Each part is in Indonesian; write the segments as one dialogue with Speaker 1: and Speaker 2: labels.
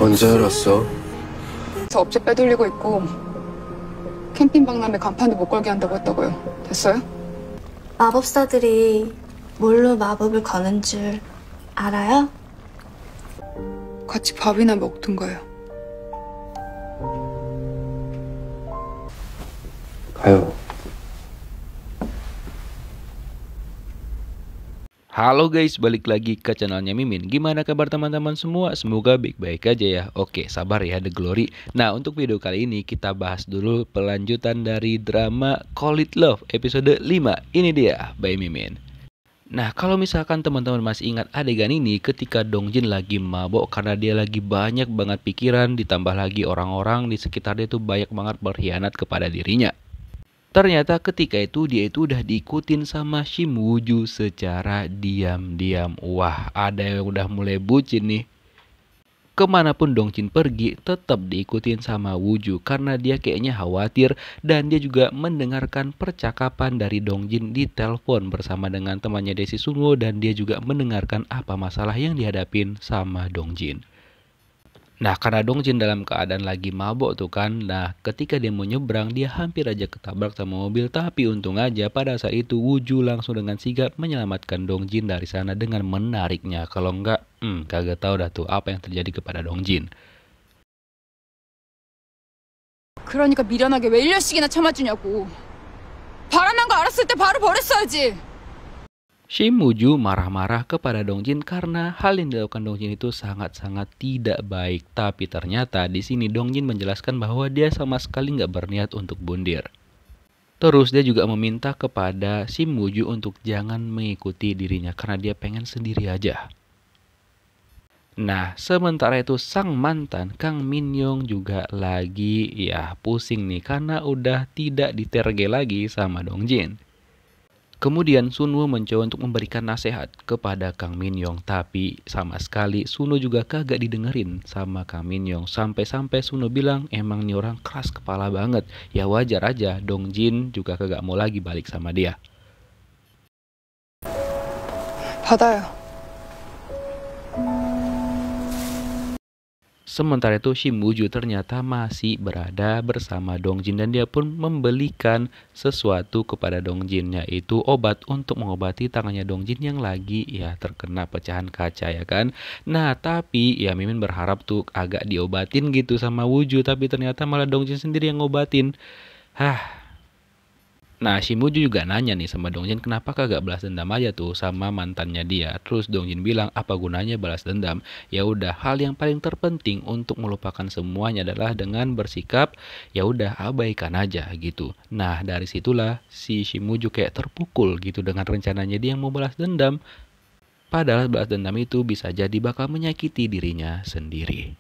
Speaker 1: 언제 알았어?
Speaker 2: 저 업체 빼돌리고 있고 캠핑 박람회 간판도 못 걸게 한다고 했다고요. 됐어요?
Speaker 3: 마법사들이 뭘로 마법을 거는 줄 알아요?
Speaker 2: 같이 밥이나 먹든가요.
Speaker 1: 가요.
Speaker 4: Halo guys, balik lagi ke channelnya Mimin. Gimana kabar teman-teman semua? Semoga baik-baik aja ya. Oke, sabar ya The Glory. Nah, untuk video kali ini kita bahas dulu pelanjutan dari drama Call It Love episode 5. Ini dia, by Mimin. Nah, kalau misalkan teman-teman masih ingat adegan ini ketika Dongjin lagi mabok karena dia lagi banyak banget pikiran, ditambah lagi orang-orang di sekitar dia tuh banyak banget berkhianat kepada dirinya. Ternyata ketika itu dia itu udah diikutin sama Shim Woo-ju secara diam-diam. Wah, ada yang udah mulai bucin nih. Kemanapun Dongjin pergi tetap diikutin sama Woo-ju karena dia kayaknya khawatir dan dia juga mendengarkan percakapan dari Dongjin di telepon bersama dengan temannya Desi Sunwo dan dia juga mendengarkan apa masalah yang dihadapin sama Dongjin. Nah, karena Dongjin dalam keadaan lagi mabok tuh kan. Nah, ketika dia mau nyebrang, dia hampir aja ketabrak sama mobil. Tapi untung aja pada saat itu Woo-ju langsung dengan sigap menyelamatkan Dongjin dari sana dengan menariknya. Kalau enggak, kagak tahu dah tuh apa yang terjadi kepada Dongjin.
Speaker 2: 그러니까 미련하게 왜 1년씩이나 참아주냐고. 바람난 거 알았을 때 바로 버렸어야지.
Speaker 4: Shim Woo-ju marah-marah kepada Dongjin karena hal yang dilakukan Dongjin itu sangat-sangat tidak baik. Tapi ternyata di sini Dongjin menjelaskan bahwa dia sama sekali nggak berniat untuk bundir. Terus dia juga meminta kepada Shim Woo-ju untuk jangan mengikuti dirinya karena dia pengen sendiri aja. Nah, sementara itu sang mantan Kang Min Young juga lagi pusing nih karena udah tidak diterge lagi sama Dongjin. Kemudian Sunwo mencoba untuk memberikan nasihat kepada Kang Min Young, tapi sama sekali Sunwo juga kagak didengerin sama Kang Min Young. Sampai-sampai Sunwo bilang emang nih orang keras kepala banget. Ya wajar aja, Dongjin juga kagak mau lagi balik sama dia.
Speaker 2: 받아요.
Speaker 4: Sementara itu Shim Woo-ju ternyata masih berada bersama Dongjin dan dia pun membelikan sesuatu kepada Dongjin, yaitu obat untuk mengobati tangannya Dongjin yang lagi terkena pecahan kaca ya kan. Nah, tapi Mimin berharap tuh agak diobatin gitu sama Woo-ju, tapi ternyata malah Dongjin sendiri yang ngobatin. Nah, Shim Woo-ju juga nanya nih sama Dongjin kenapa kagak balas dendam aja tuh sama mantannya dia. Terus Dongjin bilang apa gunanya balas dendam? Ya udah, hal yang paling terpenting untuk melupakan semuanya adalah dengan bersikap ya udah abaikan aja gitu. Nah, dari situlah si Shim Woo-ju kayak terpukul gitu dengan rencananya dia mau balas dendam. Padahal balas dendam itu bisa jadi bakal menyakiti dirinya sendiri.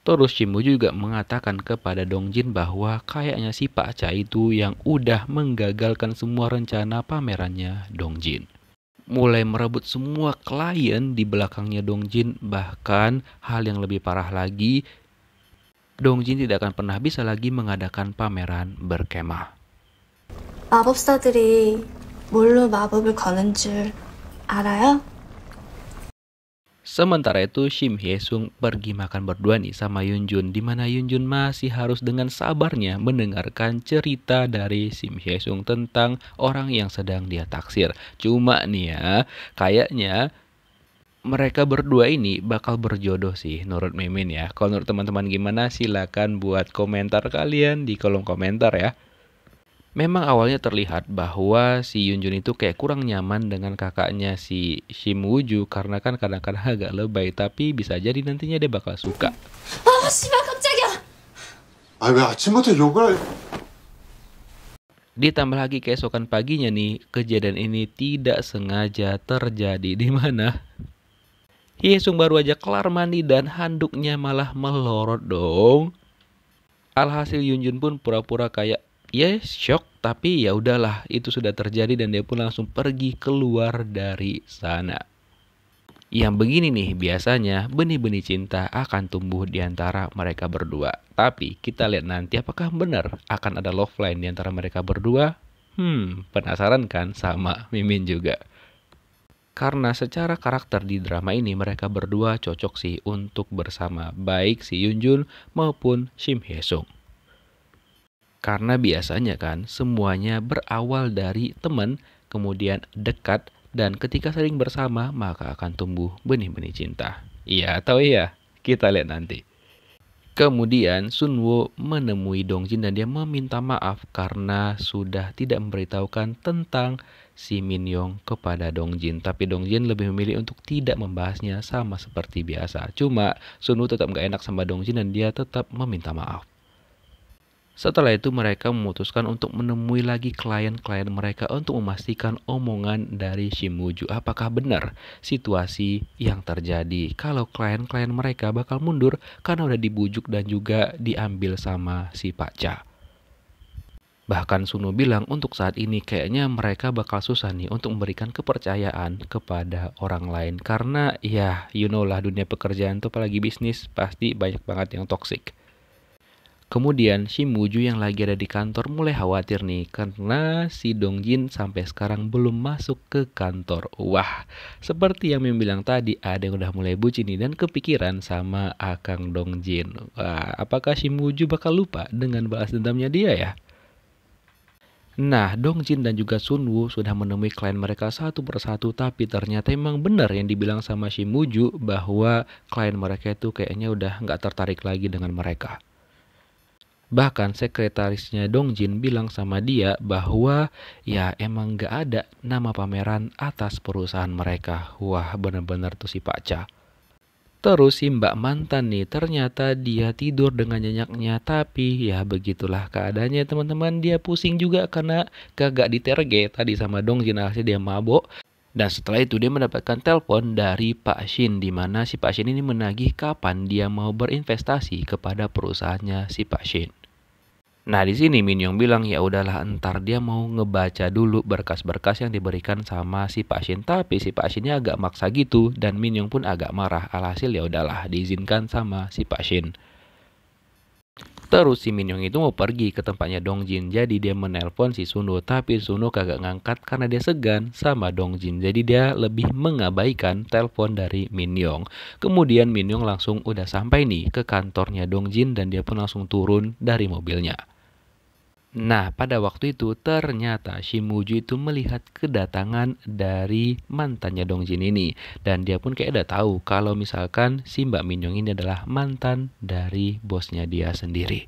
Speaker 4: Terus Shim Woo-ju juga mengatakan kepada Dongjin bahwa kayaknya si Pak Cha itu yang udah menggagalkan semua rencana pamerannya Dongjin. Mulai merebut semua klien di belakangnya Dongjin, bahkan hal yang lebih parah lagi, Dongjin tidak akan pernah bisa lagi mengadakan pameran berkemah.
Speaker 3: 마법사들이 뭘로 마법을 거는 줄 알아요?
Speaker 4: Sementara itu Shim Hye-sung pergi makan berdua nih sama Yoon-jun, di mana Yoon-jun masih harus dengan sabarnya mendengarkan cerita dari Shim Hye-sung tentang orang yang sedang dia taksir. Cuma nih kayaknya mereka berdua ini bakal berjodoh sih menurut Mimin ya. Kalau menurut teman-teman gimana? Silakan buat komentar kalian di kolom komentar ya. Memang awalnya terlihat bahwa si Yoon-jun itu kayak kurang nyaman dengan kakaknya si Shim Woo-ju karena kan kadang-kadang agak lebay, tapi bisa jadi nantinya dia bakal suka.
Speaker 3: 씨발 깜짝이야.
Speaker 1: 왜 아침부터 욕을...
Speaker 4: Ditambah lagi keesokan paginya nih, kejadian ini tidak sengaja terjadi di mana Hye-sung baru aja kelar mandi dan handuknya malah melorot dong. Alhasil Yoon-jun pun pura-pura kayak shock, tapi ya udahlah, itu sudah terjadi dan dia pun langsung pergi keluar dari sana. Yang begini nih, biasanya benih-benih cinta akan tumbuh di antara mereka berdua. Tapi kita lihat nanti apakah benar akan ada love line di antara mereka berdua? Penasaran kan? Sama Mimin juga. Karena secara karakter di drama ini mereka berdua cocok sih untuk bersama, baik si Yoonjun maupun Shim Hye-sung. Karena biasanya kan semuanya berawal dari teman, kemudian dekat, dan ketika sering bersama maka akan tumbuh benih-benih cinta. Iya atau iya? Kita lihat nanti. Kemudian Sunwoo menemui Dongjin dan dia meminta maaf karena sudah tidak memberitahukan tentang si Minyong kepada Dongjin. Tapi Dongjin lebih memilih untuk tidak membahasnya sama seperti biasa. Cuma Sunwoo tetap gak enak sama Dongjin dan dia tetap meminta maaf. Setelah itu mereka memutuskan untuk menemui lagi klien-klien mereka untuk memastikan omongan dari Shim Woo-ju apakah benar situasi yang terjadi kalau klien-klien mereka bakal mundur karena udah dibujuk dan juga diambil sama si Pak Cha. Bahkan Sunwoo bilang untuk saat ini kayaknya mereka bakal susah nih untuk memberikan kepercayaan kepada orang lain karena ya you know lah dunia pekerjaan tuh apalagi bisnis pasti banyak banget yang toksik. Kemudian Shim Woo-ju yang lagi ada di kantor mulai khawatir nih karena si Dongjin sampai sekarang belum masuk ke kantor. Wah, seperti yang Mim bilang tadi ada yang udah mulai bucin nih dan kepikiran sama Akang Dongjin. Wah, apakah Shim Woo-ju bakal lupa dengan balas dendamnya dia ya? Nah, Dongjin dan juga Sunwoo sudah menemui klien mereka satu persatu tapi ternyata emang benar yang dibilang sama Shim Woo-ju bahwa klien mereka itu kayaknya udah nggak tertarik lagi dengan mereka. Bahkan sekretarisnya Dongjin bilang sama dia bahwa ya emang gak ada nama pameran atas perusahaan mereka. Wah bener-bener tuh si Pak Cha. Terus si mbak mantan nih ternyata dia tidur dengan nyenyaknya. Tapi ya begitulah keadaannya teman-teman. Dia pusing juga karena kagak diterge tadi sama Dongjin hasilnya dia mabok. Dan setelah itu dia mendapatkan telepon dari Pak Shin di mana si Pak Shin ini menagih kapan dia mau berinvestasi kepada perusahaannya si Pak Shin. Nah di sini Minyong bilang ya udahlah entar dia mau ngebaca dulu berkas-berkas yang diberikan sama si Pak Shin. Tapi si Pak Shinnya agak maksa gitu dan Minyong pun agak marah. Alhasil ya udahlah diizinkan sama si Pak Shin. Terus si Minyong itu mau pergi ke tempatnya Dongjin. Jadi dia menelpon si Sunwoo tapi Sunwoo kagak ngangkat karena dia segan sama Dongjin. Jadi dia lebih mengabaikan telepon dari Minyong. Kemudian Minyong langsung udah sampai nih ke kantornya Dongjin dan dia pun langsung turun dari mobilnya. Nah, pada waktu itu ternyata Shim Woo-ju itu melihat kedatangan dari mantannya Dongjin ini. Dan dia pun kayak udah tahu kalau misalkan si Mbak Minyong ini adalah mantan dari bosnya dia sendiri.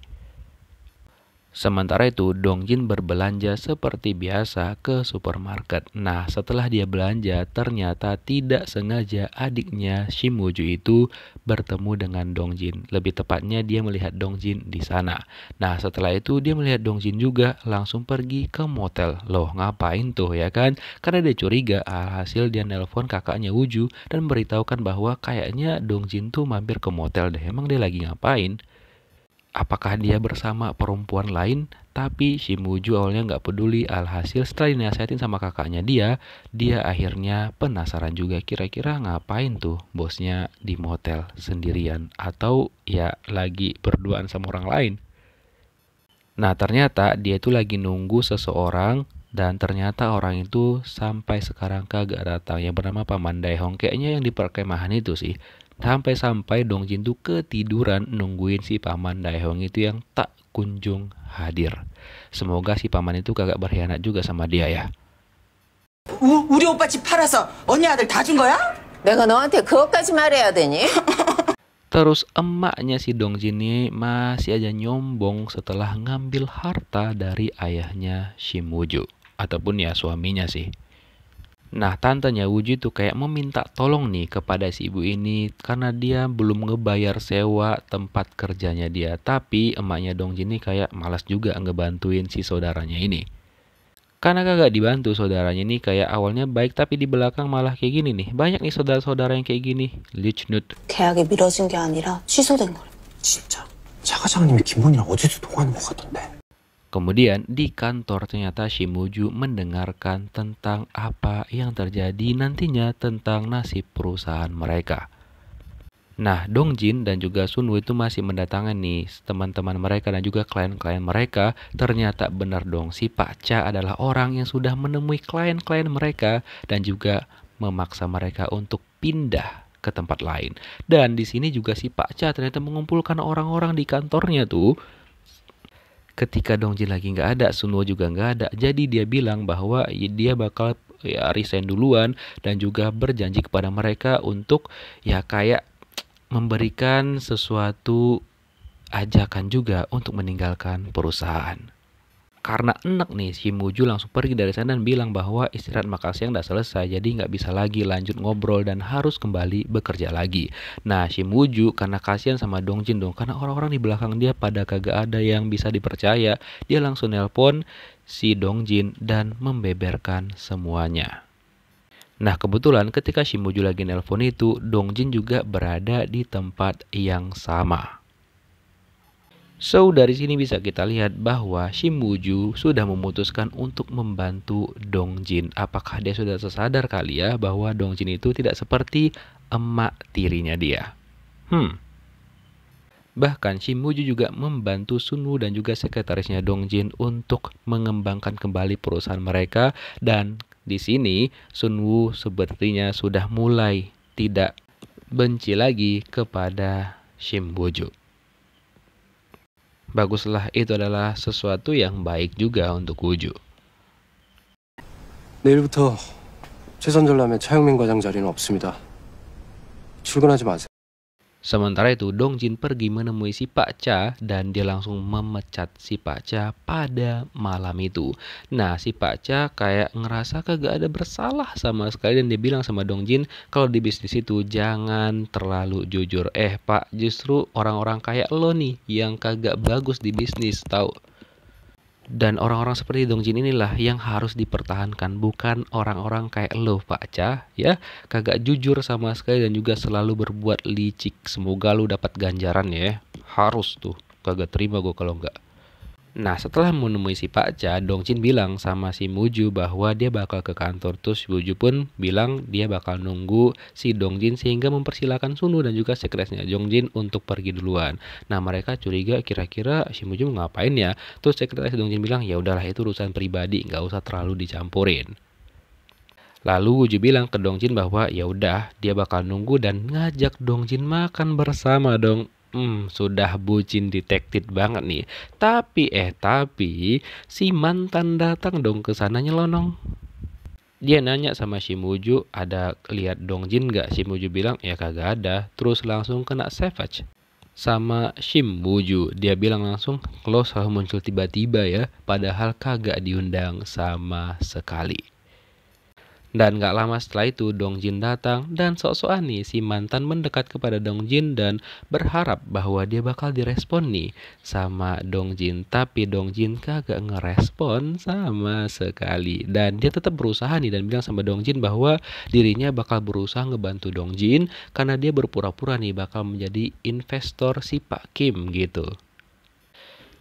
Speaker 4: Sementara itu Dongjin berbelanja seperti biasa ke supermarket. Nah setelah dia belanja ternyata tidak sengaja adiknya Shim Woo-ju itu bertemu dengan Dongjin. Lebih tepatnya dia melihat Dongjin di sana. Nah setelah itu dia melihat Dongjin juga langsung pergi ke motel. Loh ngapain tuh ya kan? Karena dia curiga hasil dia nelpon kakaknya Woo-ju dan memberitahukan bahwa kayaknya Dongjin tuh mampir ke motel deh. Emang dia lagi ngapain? Apakah dia bersama perempuan lain? Tapi Shim Woo-ju awalnya nggak peduli. Alhasil setelah dinasihatin sama kakaknya dia akhirnya penasaran juga kira-kira ngapain tuh bosnya di motel sendirian atau ya lagi berduaan sama orang lain. Nah ternyata dia itu lagi nunggu seseorang dan ternyata orang itu sampai sekarang kagak datang yang bernama Paman Daehong. Kayaknya yang di perkemahan itu sih. Sampai-sampai Dongjin tuh ketiduran nungguin si Paman Daehong itu yang tak kunjung hadir. Semoga si paman itu kagak berkhianat juga sama dia ya.
Speaker 5: 우리 오빠 집 팔아서 언니 아들 다 준 거야?
Speaker 6: 내가 너한테 그것까지 말해야 되니?
Speaker 4: Terus emaknya si Dongjin ini masih aja nyombong setelah ngambil harta dari ayahnya Shim Woo-ju. Ataupun ya suaminya sih. Nah tantenya Woo-ju tuh kayak meminta tolong nih kepada si ibu ini karena dia belum ngebayar sewa tempat kerjanya dia. Tapi emaknya Dongjin ini kayak malas juga ngebantuin si saudaranya ini. Karena kagak dibantu saudaranya ini kayak awalnya baik tapi di belakang malah kayak gini nih. Banyak nih saudara-saudara yang kayak gini. Lichnut.
Speaker 3: 계약이 미뤄진 게 아니라 취소된 거래.
Speaker 1: 진짜 차 과장님이 김건희랑 어제도 통화하는 것 같던데.
Speaker 4: Kemudian di kantor ternyata Shim Woo-ju mendengarkan tentang apa yang terjadi nantinya tentang nasib perusahaan mereka. Nah Dongjin dan juga Sunwoo itu masih mendatangi nih teman-teman mereka dan juga klien-klien mereka. Ternyata benar dong si Pak Cha adalah orang yang sudah menemui klien-klien mereka dan juga memaksa mereka untuk pindah ke tempat lain. Dan di sini juga si Pak Cha ternyata mengumpulkan orang-orang di kantornya tuh. Ketika Dongjin lagi nggak ada, Sunwo juga nggak ada. Jadi dia bilang bahwa dia bakal resign duluan dan juga berjanji kepada mereka untuk kayak memberikan sesuatu ajakan juga untuk meninggalkan perusahaan. Karena enak nih, Shim Woo-ju langsung pergi dari sana dan bilang bahwa istirahat makan siang udah selesai, jadi nggak bisa lagi lanjut ngobrol dan harus kembali bekerja lagi. Nah, Shim Woo-ju karena kasihan sama Dongjin dong, karena orang-orang di belakang dia pada kagak ada yang bisa dipercaya, dia langsung nelpon si Dongjin dan membeberkan semuanya. Nah, kebetulan ketika Shim Woo-ju lagi nelpon itu, Dongjin juga berada di tempat yang sama. So, dari sini bisa kita lihat bahwa Shim Woo-ju sudah memutuskan untuk membantu Dongjin. Apakah dia sudah tersadar kali ya bahwa Dongjin itu tidak seperti emak tirinya dia? Bahkan Shim Woo-ju juga membantu Sunwoo dan juga sekretarisnya Dongjin untuk mengembangkan kembali perusahaan mereka. Dan di sini Sunwoo sepertinya sudah mulai tidak benci lagi kepada Shim Woo-ju. Baguslah, itu adalah sesuatu yang baik juga untuk Woo-ju.
Speaker 1: 내일부터 최선 전람회 차영민 과장 자리는 없습니다. 출근하지 마세요.
Speaker 4: Sementara itu Dongjin pergi menemui si Pak Cha dan dia langsung memecat si Pak Cha pada malam itu. Nah, si Pak Cha kayak ngerasa kagak ada bersalah sama sekali dan dia bilang sama Dongjin kalau di bisnis itu jangan terlalu jujur. Pak, justru orang-orang kayak lo nih yang kagak bagus di bisnis, tahu. Dan orang-orang seperti Dongjin inilah yang harus dipertahankan, bukan orang-orang kayak lo Pak Cha ya, kagak jujur sama sekali dan juga selalu berbuat licik. Semoga lo dapat ganjaran ya, harus tuh, kagak terima gue kalau enggak. Nah, setelah menemui si Pak Cha, Dongjin bilang sama si Woo-ju bahwa dia bakal ke kantor. Terus Woo-ju pun bilang dia bakal nunggu si Dongjin sehingga mempersilahkan Sunwoo dan juga sekretarisnya Dongjin untuk pergi duluan. Nah, mereka curiga kira-kira si Woo-ju mau ngapain ya. Terus sekretaris Dongjin bilang ya udahlah itu urusan pribadi, nggak usah terlalu dicampurin. Lalu Woo-ju bilang ke Dongjin bahwa ya udah dia bakal nunggu dan ngajak Dongjin makan bersama dong. Sudah bucin detektif banget nih. Tapi si mantan datang dong ke sana nyelonong. Dia nanya sama Shim Woo-ju, ada lihat Dongjin nggak? Shim Woo-ju bilang ya kagak ada. Terus langsung kena savage sama Shim Woo-ju. Dia bilang langsung lo selalu muncul tiba-tiba ya, padahal kagak diundang sama sekali. Dan gak lama setelah itu Dongjin datang dan sok-sokan nih si mantan mendekat kepada Dongjin dan berharap bahwa dia bakal direspon nih sama Dongjin. Tapi Dongjin kagak ngerespon sama sekali. Dan dia tetap berusaha nih dan bilang sama Dongjin bahwa dirinya bakal berusaha ngebantu Dongjin karena dia berpura-pura nih bakal menjadi investor si Pak Kim gitu.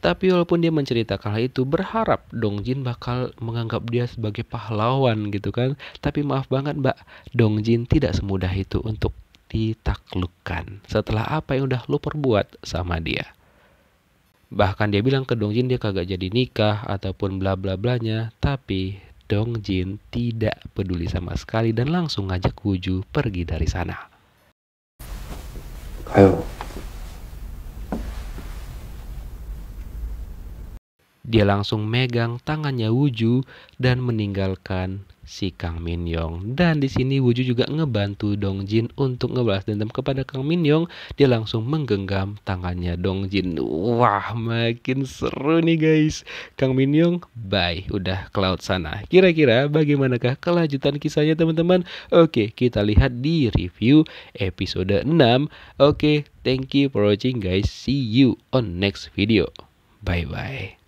Speaker 4: Tapi walaupun dia menceritakan hal itu, berharap Dongjin bakal menganggap dia sebagai pahlawan gitu kan. Tapi maaf banget mbak, Dongjin tidak semudah itu untuk ditaklukkan setelah apa yang udah lo perbuat sama dia. Bahkan dia bilang ke Dongjin dia kagak jadi nikah ataupun bla bla blanya. Tapi Dongjin tidak peduli sama sekali dan langsung ngajak Woo-ju pergi dari sana.
Speaker 1: 가요.
Speaker 4: Dia langsung megang tangannya Woo-ju dan meninggalkan si Kang Min-yong. Dan di sini Woo-ju juga ngebantu Dongjin untuk ngebalas dendam kepada Kang Min-yong. Dia langsung menggenggam tangannya Dongjin. Wah, makin seru nih guys. Kang Min-yong bye, udah ke laut sana. Kira-kira bagaimanakah kelanjutan kisahnya teman-teman? Oke, kita lihat di review episode 6. Oke, thank you for watching guys. See you on next video. Bye-bye.